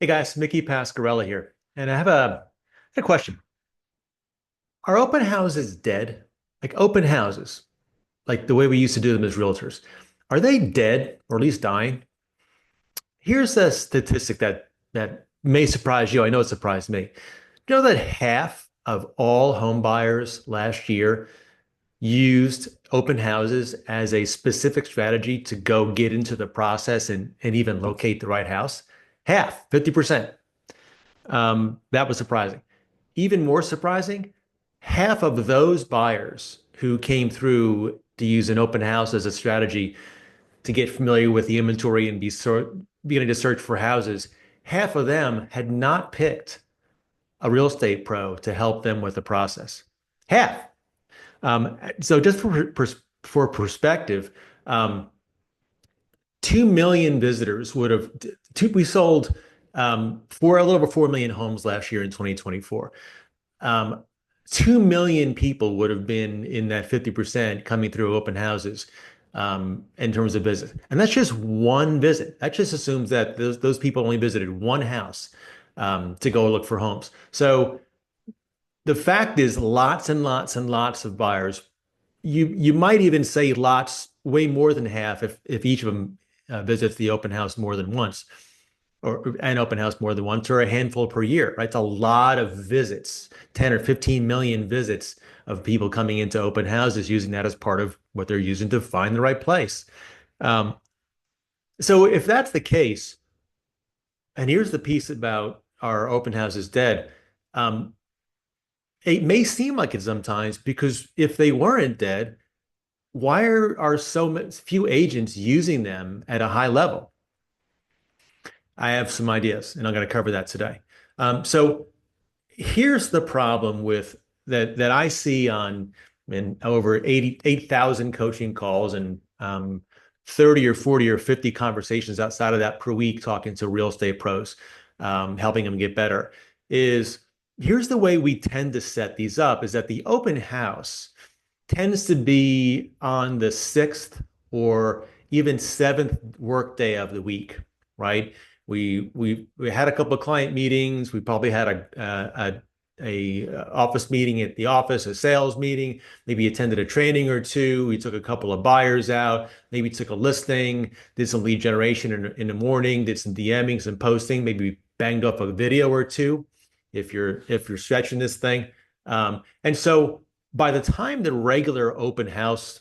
Hey guys, Mickey Pascarella here, and I have a question. Are open houses dead? Like open houses, like the way we used to do them as realtors, are they dead or at least dying? Here's a statistic that may surprise you. I know it surprised me. You know that half of all home buyers last year used open houses as a specific strategy to go get into the process and even locate the right house? Half, 50%. That was surprising. Even more surprising, half of those buyers who came through to use an open house as a strategy to get familiar with the inventory and beginning to search for houses, half of them had not picked a real estate pro to help them with the process. Half. So just for perspective, um, 2 million visitors would have, we sold a little over 4 million homes last year in 2024. um, 2 million people would have been in that 50% coming through open houses in terms of business. And that's just one visit. That just assumes that those people only visited one house to go look for homes. So the fact is lots and lots and lots of buyers. You might even say lots, way more than half if each of them visits the open house more than once or an open house more than once or a handful per year, right? It's a lot of visits, 10 or 15 million visits of people coming into open houses using that as part of what they're using to find the right place. Um, so if that's the case, and here's the piece about our open houses dead, um, it may seem like it sometimes because if they weren't dead, why are few agents using them at a high level? I have some ideas, and I'm going to cover that today. So here's the problem with that I see on in over 8,000 coaching calls and 30 or 40 or 50 conversations outside of that per week talking to real estate pros, helping them get better, is here's the way we tend to set these up is that the open house tends to be on the sixth or even seventh workday of the week, right? We had a couple of client meetings. We probably had a office meeting at the office, a sales meeting, maybe attended a training or two. We took a couple of buyers out, maybe took a listing, did some lead generation in the morning, did some DMing, some posting, maybe we banged up a video or two if you're stretching this thing. And so by the time the regular open house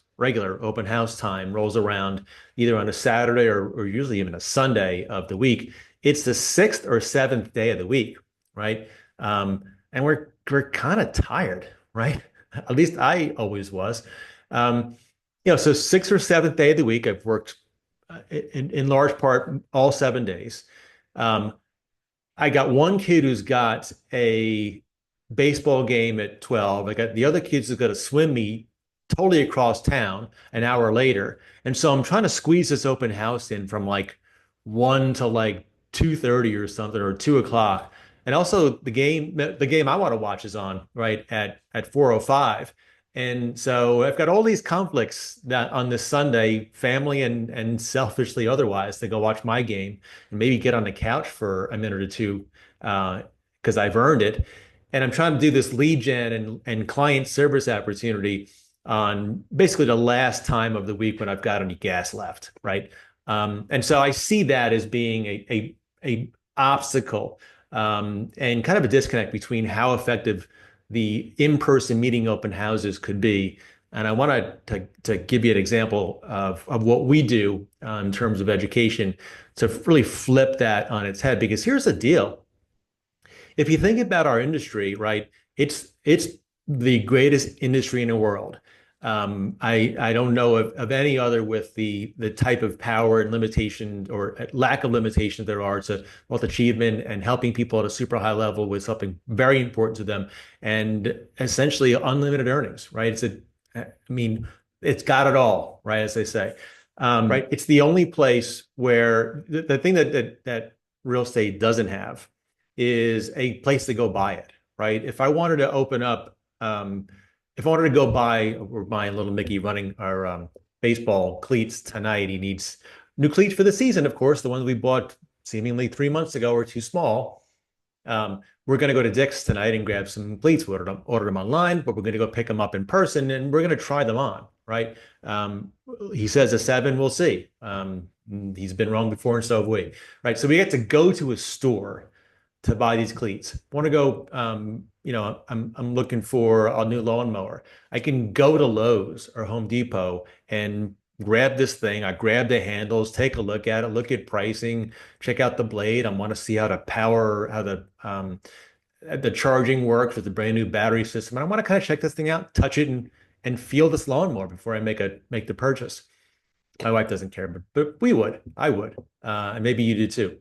time rolls around, either on a Saturday or usually even a Sunday of the week, it's the sixth or seventh day of the week, right? And we're kind of tired, right? At least I always was. Um, so sixth or seventh day of the week, I've worked in large part all 7 days. Um, I got one kid who's got a baseball game at 12. I got the other kids who've got a swim meet totally across town an hour later. And so I'm trying to squeeze this open house in from like 1 to like 2:30 or something or 2 o'clock. And also the game I want to watch is on right at 4:05. And so I've got all these conflicts that on this Sunday, family and selfishly otherwise, to go watch my game and maybe get on the couch for a minute or two because I've earned it. And I'm trying to do this lead gen and client service opportunity on basically the last time of the week when I've got any gas left, right? And so I see that as being a obstacle and kind of a disconnect between how effective the in-person meeting open houses could be. And I want to give you an example of what we do in terms of education to really flip that on its head. Because here's the deal. If you think about our industry, right, it's the greatest industry in the world. I don't know of any other with the type of power and limitation or lack of limitation there are to wealth achievement and helping people at a super high level with something very important to them and essentially unlimited earnings, right? I mean, it's got it all, right? As they say, right? It's the only place where the thing that real estate doesn't have is a place to go buy it, right? If I wanted to open up, if I wanted to go buy, we're buying little Mickey running our baseball cleats tonight. He needs new cleats for the season, of course. The ones we bought seemingly 3 months ago were too small. We're going to go to Dick's tonight and grab some cleats. We ordered them online, but we're going to go pick them up in person and we're going to try them on, right? Um, he says a seven, we'll see. He's been wrong before, and so have we, right? So we get to go to a store to buy these cleats. Want to go, I'm looking for a new lawnmower. I can go to Lowe's or Home Depot and grab this thing. I grab the handles, take a look at it, look at pricing, check out the blade. I want to see how the charging works with the brand new battery system. And I want to kind of check this thing out, touch it, and feel this lawnmower before I make the purchase. My wife doesn't care, but we would. I would, and maybe you do too.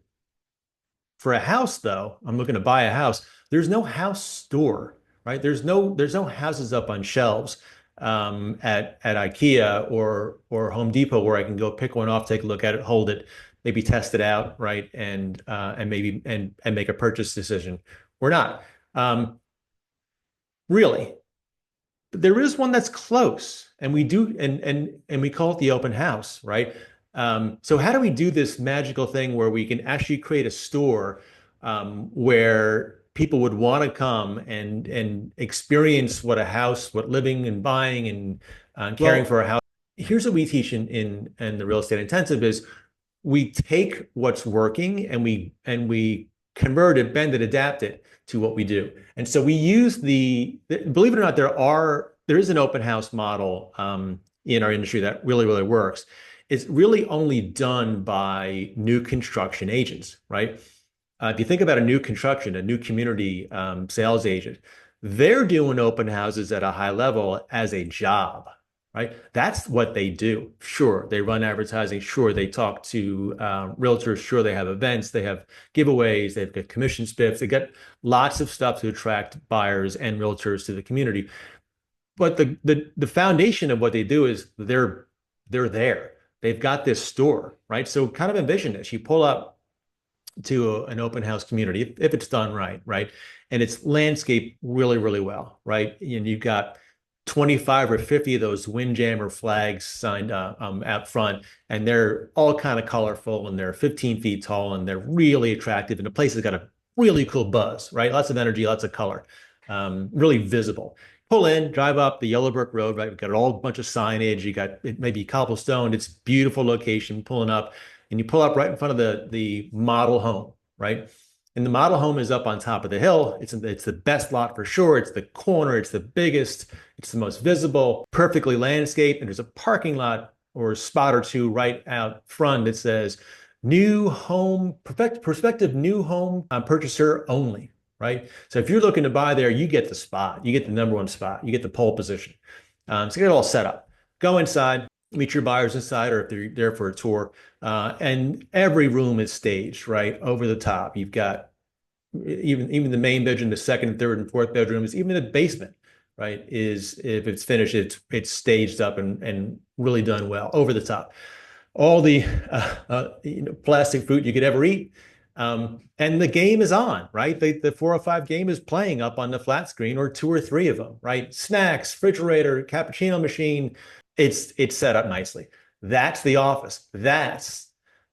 For a house, though, I'm looking to buy a house. There's no house store, right? There's no houses up on shelves at IKEA or Home Depot where I can go pick one off, take a look at it, hold it, maybe test it out, right? And maybe and make a purchase decision. We're not. Really, there is one that's close, and we do, and we call it the open house, right? So how do we do this magical thing where we can actually create a store where people would want to come and experience what living and buying and caring Well, for a house? Here's what we teach in the real estate intensive is we take what's working and we convert it, bend it, adapt it to what we do. And so we use believe it or not, there is an open house model in our industry that really works. It's really only done by new construction agents, right? If you think about a new community sales agent, they're doing open houses at a high level as a job, right? That's what they do. Sure, they run advertising. Sure, they talk to realtors. Sure, they have events. They have giveaways. They've got commission spiffs. They get lots of stuff to attract buyers and realtors to the community. But the foundation of what they do is they're there. They've got this store, right? So kind of envision this. You pull up to an open house community if it's done right, right? And it's landscaped really well, right? And you've got 25 or 50 of those windjammer flags signed out front, and they're all kind of colorful and they're 15 feet tall and they're really attractive. And the place has got a really cool buzz, right? Lots of energy, lots of color, really visible. Pull in, drive up the Yellow Brick Road, right? We've got all a bunch of signage. You got it maybe cobblestone. It's beautiful location. Pulling up, and you pull up right in front of the model home, right? And the model home is up on top of the hill. It's the best lot for sure. It's the corner. It's the biggest. It's the most visible, perfectly landscaped. And there's a parking lot or a spot or two right out front that says new home, prospective new home purchaser only, right? So if you're looking to buy there, you get the spot. You get the number one spot. You get the pole position. So get it all set up. Go inside, meet your buyers inside, or if they're there for a tour. And every room is staged, right? Over the top. You've got even the main bedroom, the second, third, and fourth bedrooms, even the basement, right? Is if it's finished, it's staged up and really done well, over the top. All the plastic fruit you could ever eat. And the game is on, right? The 405 game is playing up on the flat screen, or two or three of them, right? Snacks, refrigerator, cappuccino machine. It's set up nicely. That's the office. That's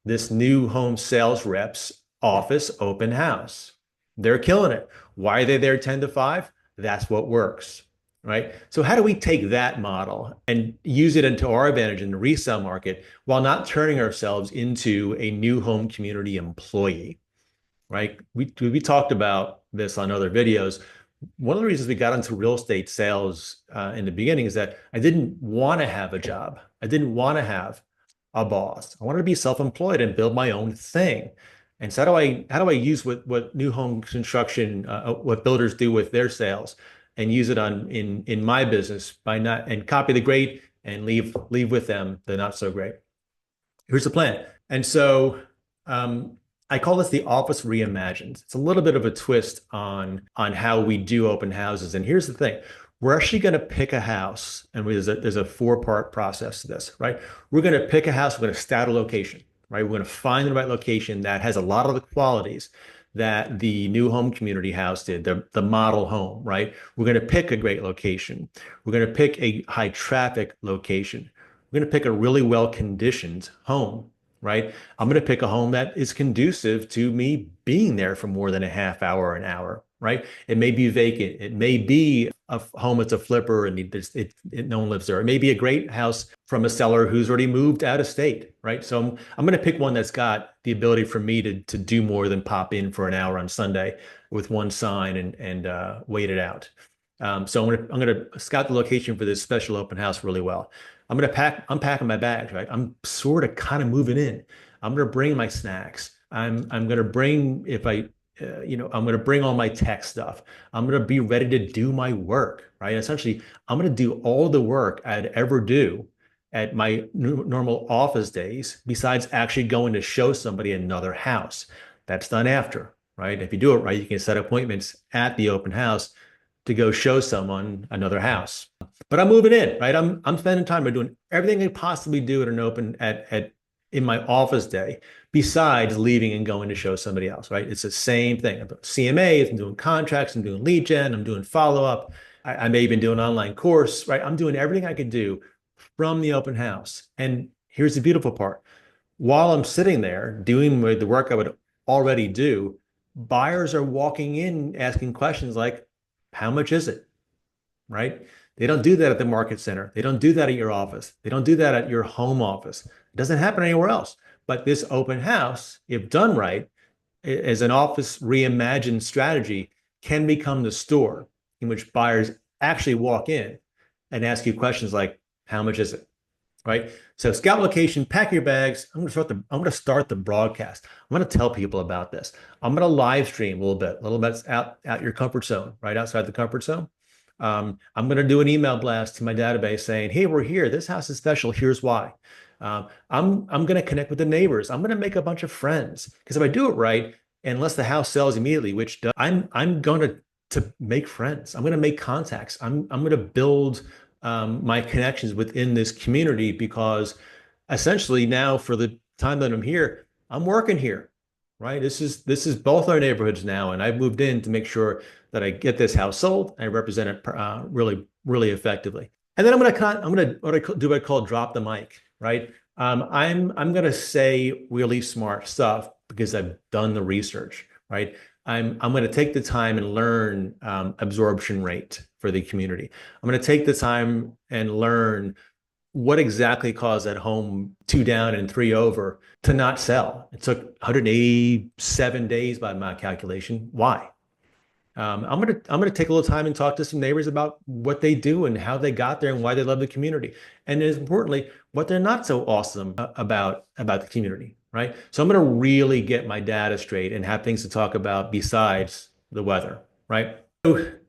this new home sales rep's office open house. They're killing it. Why are they there 10 to 5? That's what works, right? So how do we take that model and use it into our advantage in the resale market while not turning ourselves into a new home community employee, right? We talked about this on other videos. One of the reasons we got into real estate sales in the beginning is that I didn't want to have a job. I didn't want to have a boss. I wanted to be self-employed and build my own thing. And so how do I use what new home construction, what builders do with their sales, and use it in my business by not and copy the great and leave with them the not so great. Here's the plan. And so I call this the office reimagined. It's a little bit of a twist on how we do open houses. And here's the thing. We're actually going to pick a house, and there's a four-part process to this, right? We're going to pick a house. We're going to start a location, right? We're going to find the right location that has a lot of the qualities that the new home community house did, the model home, right? We're going to pick a great location. We're going to pick a high traffic location. We're going to pick a really well conditioned home. right? I'm going to pick a home that is conducive to me being there for more than a half hour, an hour, right? It may be vacant. It may be a home that's a flipper and no one lives there. It may be a great house from a seller who's already moved out of state, right? So I'm going to pick one that's got the ability for me to do more than pop in for an hour on Sunday with one sign and wait it out. So I'm gonna scout the location for this special open house really well. I'm packing my bags, right? I'm sort of kind of moving in. I'm gonna bring my snacks. I'm gonna bring if I I'm gonna bring all my tech stuff. I'm gonna be ready to do my work, right? Essentially, I'm gonna do all the work I'd ever do at my normal office days, besides actually going to show somebody another house. That's done after, right? If you do it right, you can set appointments at the open house to go show someone another house. But I'm moving in, right? I'm spending time. I'm doing everything I could possibly do at an open at in my office day, besides leaving and going to show somebody else, right? It's the same thing. I'm doing CMAs, I'm doing contracts, I'm doing lead gen, I'm doing follow up. I may even do an online course, right? I'm doing everything I could do from the open house. And here's the beautiful part. While I'm sitting there doing the work I would already do, buyers are walking in asking questions like, how much is it? Right? They don't do that at the market center. They don't do that at your office. They don't do that at your home office. It doesn't happen anywhere else. But this open house, if done right, as an office reimagined strategy, can become the store in which buyers actually walk in and ask you questions like, how much is it? Right? So scout location, pack your bags. I'm going to start the broadcast. I'm going to tell people about this. I'm going to live stream a little bit out your comfort zone, right outside the comfort zone. I'm going to do an email blast to my database saying, "Hey, we're here. This house is special. Here's why." I'm going to connect with the neighbors. I'm going to make a bunch of friends because if I do it right, unless the house sells immediately, which does, I'm going to make friends. I'm going to make contacts. I'm going to build my connections within this community because essentially now for the time that I'm here, I'm working here, right? This is both our neighborhoods now, and I've moved in to make sure that I get this house sold. I represent it really effectively. And then I'm gonna what I call drop the mic, right? I'm gonna say really smart stuff because I've done the research, right? I'm going to take the time and learn absorption rate for the community. I'm going to take the time and learn what exactly caused that home two down and three over to not sell. It took 187 days by my calculation. Why? I'm gonna take a little time and talk to some neighbors about what they do and how they got there and why they love the community, and as importantly, what they're not so awesome about the community, right? So I'm gonna really get my data straight and have things to talk about besides the weather, right?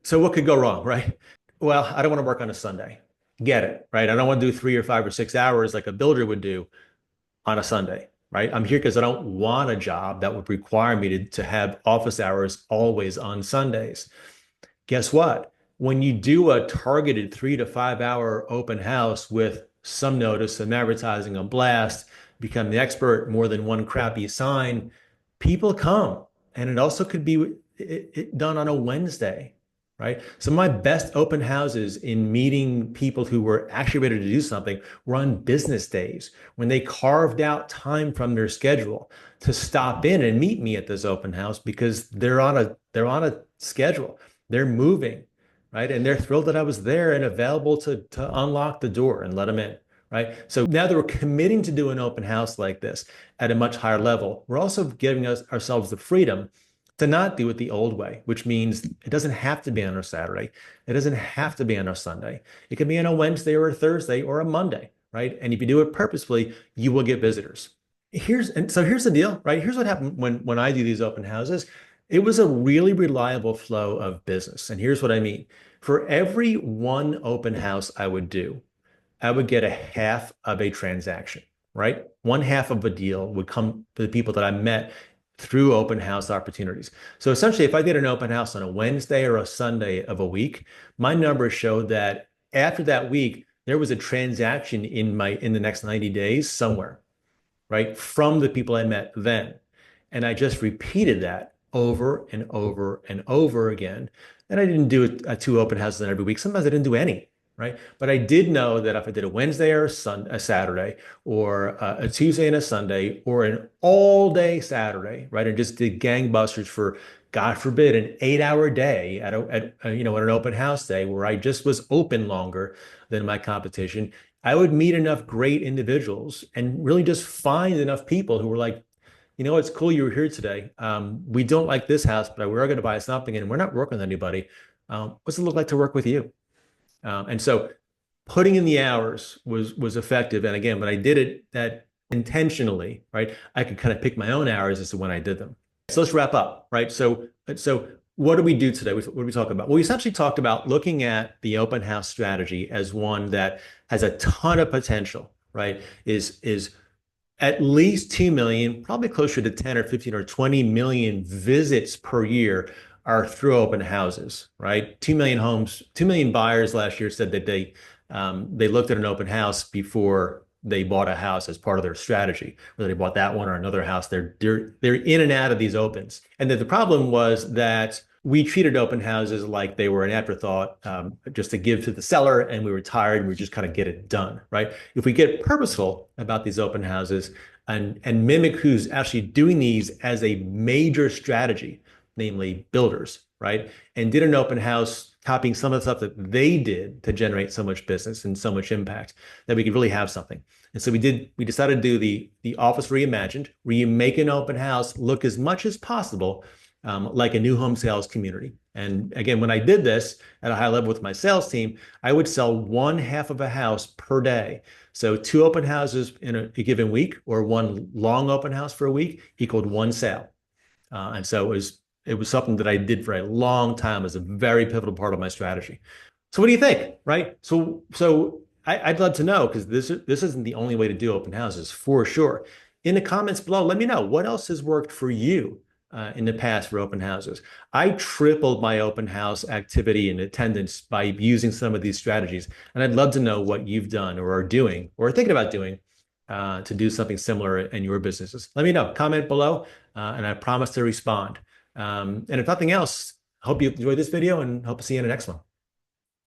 So what could go wrong, right? Well, I don't want to work on a Sunday. Get it, right? I don't want to do 3 or 5 or 6 hours like a builder would do on a Sunday, right? I'm here because I don't want a job that would require me to have office hours always on Sundays. Guess what? When you do a targeted 3 to 5 hour open house with some notice, some advertising, a blast, become the expert, more than one crappy sign, people come. And it also could be done on a Wednesday, right? Some of my best open houses in meeting people who were actually ready to do something were on business days when they carved out time from their schedule to stop in and meet me at this open house because they're on a schedule. They're moving, right? And they're thrilled that I was there and available to unlock the door and let them in, right? So now that we're committing to do an open house like this at a much higher level, we're also giving ourselves the freedom to not do it the old way, which means it doesn't have to be on a Saturday. It doesn't have to be on a Sunday. It can be on a Wednesday or a Thursday or a Monday, right? And if you do it purposefully, you will get visitors. Here's the deal, right? Here's what happened when I do these open houses. It was a really reliable flow of business. And here's what I mean. For every one open house I would do, I would get a half of a transaction, right? One half of a deal would come to the people that I met through open house opportunities. So essentially, if I did an open house on a Wednesday or a Sunday of a week, my numbers showed that after that week, there was a transaction in the next 90 days somewhere, right? From the people I met then. And I just repeated that over and over and over again. And I didn't do two open houses every week. Sometimes I didn't do any, right? But I did know that if I did a Wednesday or a Saturday, or a Tuesday and a Sunday, or an all day Saturday, right, and just did gangbusters for, God forbid, an 8 hour day at an open house day where I just was open longer than my competition, I would meet enough great individuals and really just find enough people who were like, it's cool you were here today. We don't like this house, but we are going to buy something, and we're not working with anybody. What's it look like to work with you? And so putting in the hours was effective. And again, when I did it that intentionally, right, I could kind of pick my own hours as to when I did them. So let's wrap up, right? So what do we do today? What are we talking about? Well, we essentially talked about looking at the open house strategy as one that has a ton of potential, right? Is at least 2 million, probably closer to 10 or 15 or 20 million visits per year are through open houses, right? 2 million homes, 2 million buyers last year said that they looked at an open house before they bought a house as part of their strategy, whether they bought that one or another house. They're in and out of these opens. And that the problem was that we treated open houses like they were an afterthought, just to give to the seller, and we were tired and we just kind of get it done, right? If we get purposeful about these open houses and mimic who's actually doing these as a major strategy, namely builders, right? And did an open house copying some of the stuff that they did to generate so much business and so much impact, that we could really have something. And so we decided to do the office reimagined, where you make an open house look as much as possible like a new home sales community. And again, when I did this at a high level with my sales team, I would sell one half of a house per day. So two open houses in a given week, or one long open house for a week, equaled one sale. And so it was something that I did for a long time as a very pivotal part of my strategy. So what do you think, right? I'd love to know, because this isn't the only way to do open houses for sure. In the comments below, let me know what else has worked for you in the past for open houses. I tripled my open house activity and attendance by using some of these strategies, and I'd love to know what you've done or are doing or are thinking about doing to do something similar in your businesses. Let me know. Comment below, and I promise to respond. And if nothing else, hope you enjoyed this video, and hope to see you in the next one.